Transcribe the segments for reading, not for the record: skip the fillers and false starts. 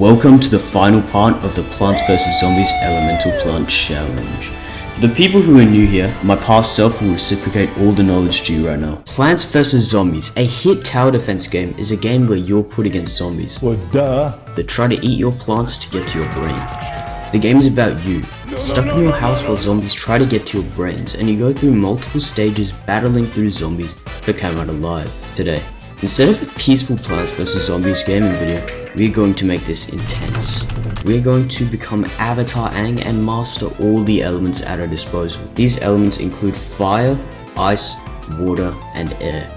Welcome to the final part of the Plants vs Zombies Elemental Plant Challenge. For the people who are new here, my past self will reciprocate all the knowledge to you right now. Plants vs Zombies, a hit tower defense game, is a game where you're put against zombies that try to eat your plants to get to your brain. The game is about you, stuck in your house while zombies try to get to your brains, and you go through multiple stages battling through zombies to come out alive. Today, instead of a peaceful Plants vs Zombies gaming video, we are going to make this intense. We are going to become Avatar Aang and master all the elements at our disposal. These elements include fire, ice, water, and air.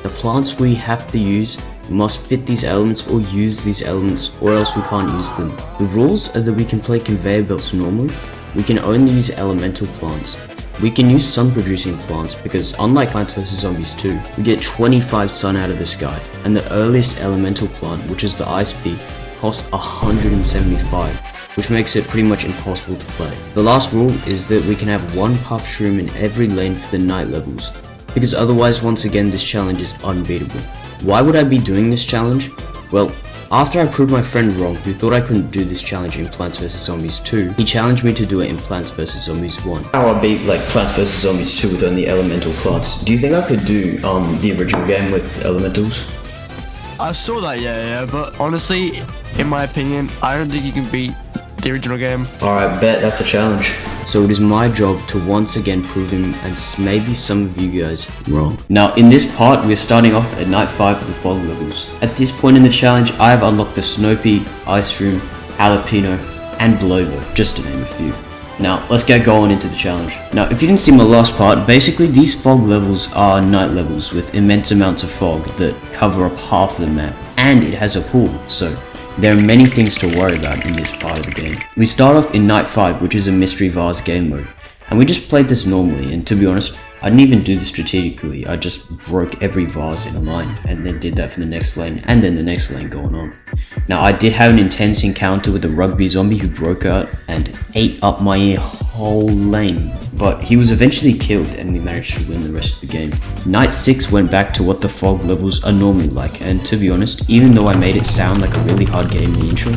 The plants we have to use must fit these elements or use these elements, or else we can't use them. The rules are that we can play conveyor belts normally, we can only use elemental plants. We can use sun producing plants because unlike Plants vs Zombies 2, we get 25 sun out of the sky, and the earliest elemental plant, which is the ice pea, costs 175, which makes it pretty much impossible to play. The last rule is that we can have one puff shroom in every lane for the night levels, because otherwise once again this challenge is unbeatable. Why would I be doing this challenge? Well, after I proved my friend wrong who thought I couldn't do this challenge in Plants vs Zombies 2, he challenged me to do it in Plants vs Zombies 1. How I beat Plants vs Zombies 2 with only elemental plants. Do you think I could do the original game with elementals? I saw that, yeah, but honestly, in my opinion, I don't think you can beat the original game. Alright, bet that's a challenge. So it is my job to once again prove him and maybe some of you guys wrong. Now in this part, we're starting off at night 5 of the fog levels. At this point in the challenge, I have unlocked the Snow Pea, Ice Shroom, Jalapeno, and Blover, just to name a few. Now let's get going into the challenge. Now if you didn't see my last part, basically these fog levels are night levels with immense amounts of fog that cover up half of the map, and it has a pool, so there are many things to worry about in this part of the game. We start off in night 5, which is a mystery vase game mode, and we just played this normally, and to be honest, I didn't even do this strategically. I just broke every vase in a line and then did that for the next lane and then the next lane going on. Now I did have an intense encounter with a rugby zombie who broke out and ate up my whole lane, but he was eventually killed and we managed to win the rest of the game. Night 6 went back to what the fog levels are normally like, and to be honest, even though I made it sound like a really hard game in the intro,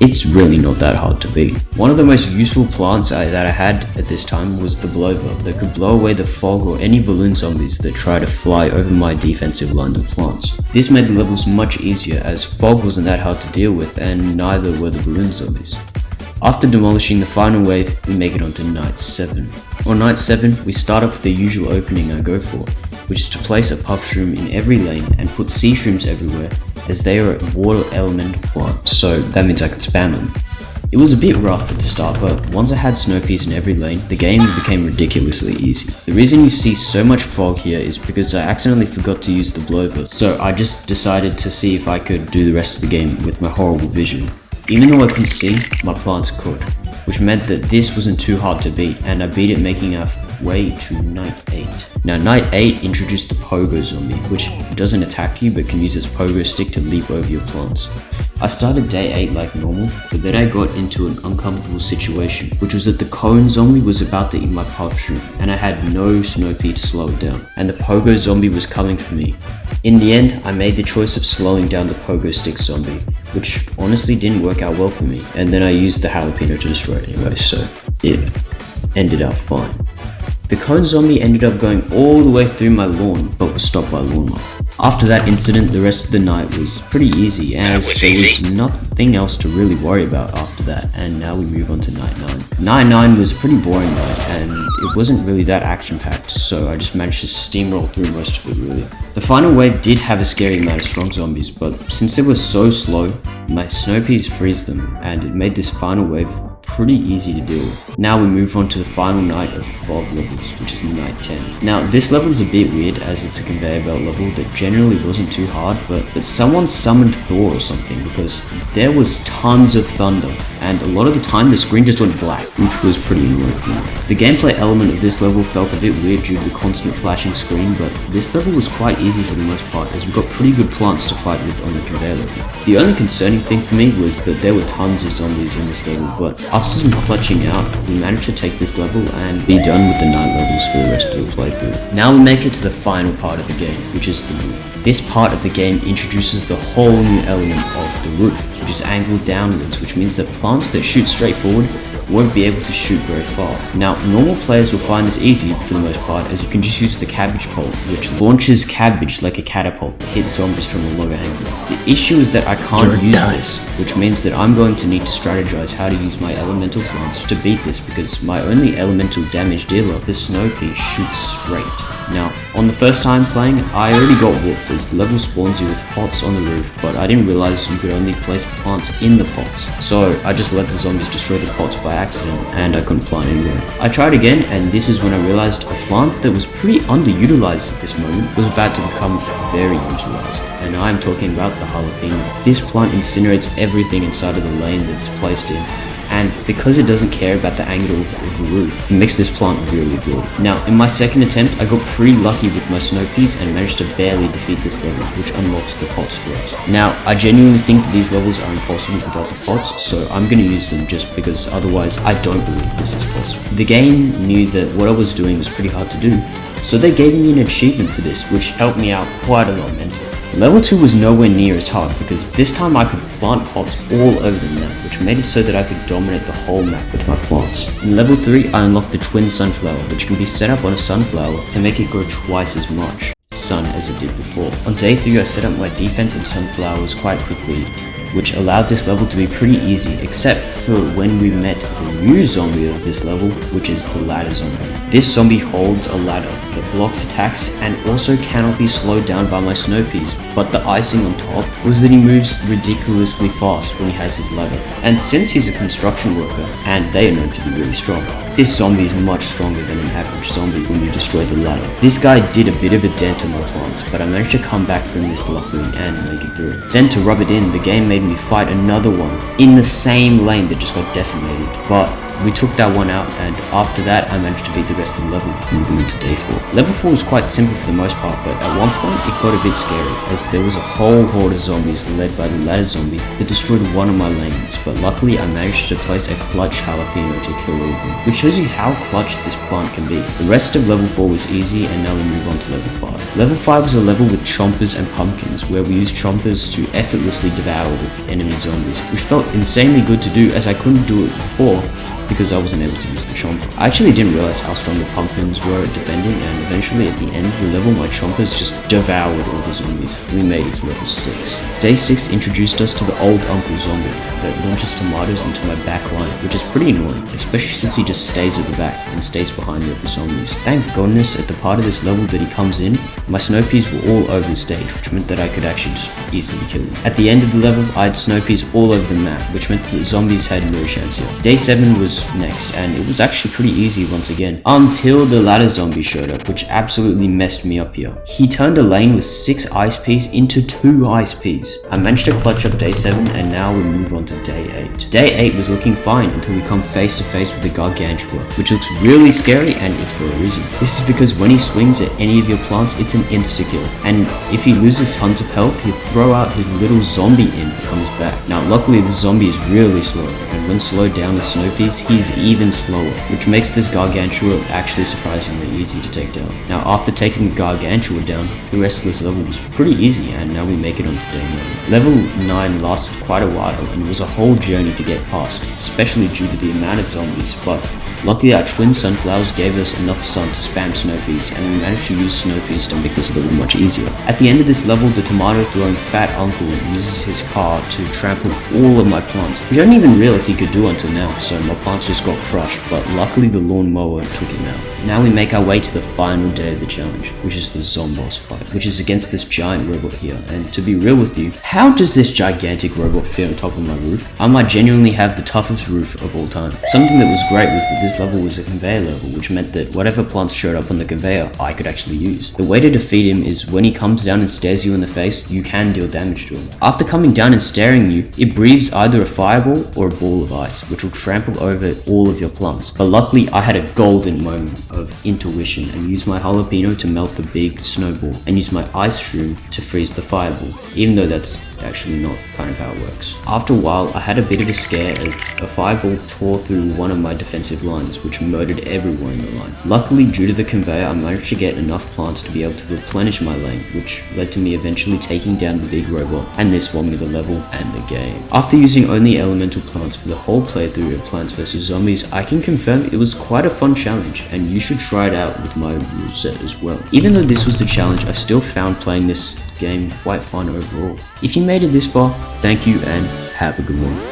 it's really not that hard to beat. One of the most useful plants that I had at this time was the Blover that could blow away the fog or any balloon zombies that try to fly over my defensive line of plants. This made the levels much easier as fog wasn't that hard to deal with and neither were the balloon zombies. After demolishing the final wave, we make it onto night 7. On night 7, we start up with the usual opening I go for, which is to place a puff shroom in every lane and put sea shrooms everywhere, as they are a water element plant, so that means I can spam them. It was a bit rough at the start, but once I had snow peas in every lane, the game became ridiculously easy. The reason you see so much fog here is because I accidentally forgot to use the blower, so I just decided to see if I could do the rest of the game with my horrible vision. Even though I couldn't see, my plants could, which meant that this wasn't too hard to beat, and I beat it making our way to night 8. Now night 8 introduced the Pogo Zombie, which doesn't attack you but can use its pogo stick to leap over your plants. I started day 8 like normal, but then I got into an uncomfortable situation, which was that the Cone Zombie was about to eat my puff shroom, and I had no Snow Pea to slow it down, and the Pogo Zombie was coming for me. In the end, I made the choice of slowing down the Pogo Stick Zombie, which honestly didn't work out well for me, and then I used the Jalapeno to destroy it anyway, so it ended up fine. The Cone Zombie ended up going all the way through my lawn, but was stopped by Lawnmower. After that incident, the rest of the night was pretty easy, as there was nothing else to really worry about after that, and now we move on to night 9. Night 9 was a pretty boring night, and it wasn't really that action-packed, so I just managed to steamroll through most of it really. The final wave did have a scary amount of strong zombies, but since they were so slow, my snow peas freeze them, and it made this final wave pretty easy to deal with. Now we move on to the final night of the fog levels, which is night 10. Now this level is a bit weird as it's a conveyor belt level that generally wasn't too hard, but someone summoned Thor or something because there was tons of thunder, and a lot of the time the screen just went black, which was pretty annoying for me. The gameplay element of this level felt a bit weird due to the constant flashing screen, but this level was quite easy for the most part as we got pretty good plants to fight with on the conveyor level. The only concerning thing for me was that there were tons of zombies in this level, but After some clutching out, we managed to take this level and be done with the 9 levels for the rest of the playthrough. Now we make it to the final part of the game, which is the roof. This part of the game introduces the whole new element of the roof, which is angled downwards, which means that plants that shoot straight forward won't be able to shoot very far. Now, normal players will find this easy for the most part, as you can just use the cabbage pole, which launches cabbage like a catapult to hit zombies from a low angle. The issue is that I can't use this, which means that I'm going to need to strategize how to use my elemental plants to beat this, because my only elemental damage dealer, the Snow Pea, shoots straight. Now, on the first time playing, I already got whooped as the level spawns you with pots on the roof, but I didn't realize you could only place plants in the pots. So I just let the zombies destroy the pots by accident, and I couldn't plant anywhere. I tried again, and this is when I realized a plant that was pretty underutilized at this moment was about to become very utilized. And I'm talking about the jalapeno. This plant incinerates everything inside of the lane that it's placed in. And because it doesn't care about the angle of the roof, it makes this plant really good. Now, in my second attempt, I got pretty lucky with my Snow Peas and managed to barely defeat this level, which unlocks the pots for us. Now, I genuinely think that these levels are impossible without the pots, so I'm gonna use them just because otherwise I don't believe this is possible. The game knew that what I was doing was pretty hard to do, so they gave me an achievement for this, which helped me out quite a lot mentally. Level 2 was nowhere near as hard because this time I could plant pots all over the map, which made it so that I could dominate the whole map with my plants. In level 3 I unlocked the twin sunflower, which can be set up on a sunflower to make it grow twice as much sun as it did before. On day 3 I set up my defensive sunflowers quite quickly, which allowed this level to be pretty easy, except for when we met the new zombie of this level, which is the ladder zombie. This zombie holds a ladder that blocks attacks and also cannot be slowed down by my Snow Peas, but the icing on top was that he moves ridiculously fast when he has his ladder. And since he's a construction worker, and they are known to be really strong, this zombie is much stronger than an average zombie when you destroy the ladder. This guy did a bit of a dent on my plants, but I managed to come back from this luckily and make it through. Then to rub it in, the game made me fight another one in the same lane that just got decimated. But we took that one out, and after that I managed to beat the rest of the level, moving into day 4. Level 4 was quite simple for the most part, but at one point it got a bit scary, as there was a whole horde of zombies led by the ladder zombie that destroyed one of my lanes, but luckily I managed to place a clutch jalapeno to kill all of them, which shows you how clutch this plant can be. The rest of level 4 was easy, and now we move on to level 5. Level 5 was a level with chompers and pumpkins, where we used chompers to effortlessly devour the enemy zombies, which felt insanely good to do as I couldn't do it before because I wasn't able to use the chomper. I actually didn't realize how strong the pumpkins were at defending, and eventually at the end of the level my chompers just devoured all the zombies. We made it to level 6. Day 6 introduced us to the old Uncle Zombie that launches tomatoes into my back line, which is pretty annoying, especially since he just stays at the back and stays behind the other zombies. Thank goodness at the part of this level that he comes in, my Snow Peas were all over the stage, which meant that I could actually just easily kill them. At the end of the level, I had Snow Peas all over the map, which meant that the zombies had no chance here. Day 7 was next, and it was actually pretty easy once again, until the ladder zombie showed up, which absolutely messed me up here. He turned a lane with 6 ice peas into 2 ice peas. I managed to clutch up day 7, and now we move on to day 8. Day 8 was looking fine until we come face to face with the Gargantua, which looks really scary, and it's for a reason. This is because when he swings at any of your plants, it's an insta-kill, and if he loses tons of health, he'll throw out his little zombie imp that comes back. Now luckily the zombie is really slow, and when slowed down with Snow Peas, he's even slower, which makes this Gargantua actually surprisingly easy to take down. Now after taking the Gargantua down, the rest of this level was pretty easy, and now we make it on to day 9. Level 9 lasted quite a while and was a whole journey to get past, especially due to the amount of zombies, but luckily our twin sunflowers gave us enough sun to spam Snow Peas, and we managed to use Snow Peas to make this level much easier. At the end of this level, the tomato-throwing fat uncle uses his car to trample all of my plants, which I didn't even realize he could do until now, so my plants just got crushed, but luckily the lawnmower took him out. Now we make our way to the final day of the challenge, which is the Zomboss fight, which is against this giant robot here, and to be real with you, how does this gigantic robot fit on top of my roof? I might genuinely have the toughest roof of all time. Something that was great was that this level was a conveyor level, which meant that whatever plants showed up on the conveyor, I could actually use. The way to defeat him is when he comes down and stares you in the face, you can deal damage to him. After coming down and staring you, it breathes either a fireball or a ball of ice, which will trample over all of your plants. But luckily, I had a golden moment of intuition and used my jalapeno to melt the big snowball, and used my ice shroom to freeze the fireball, even though that's actually not kind of how it works. After a while, I had a bit of a scare as a fireball tore through one of my defensive lines, which murdered everyone in the line. Luckily, due to the conveyor, I managed to get enough plants to be able to replenish my lane, which led to me eventually taking down the big robot, and this won me the level and the game. After using only elemental plants for the whole playthrough of Plants vs Zombies, I can confirm it was quite a fun challenge, and you should try it out with my rule set as well. Even though this was the challenge, I still found playing this game quite fun overall. If you made it this far, thank you and have a good one.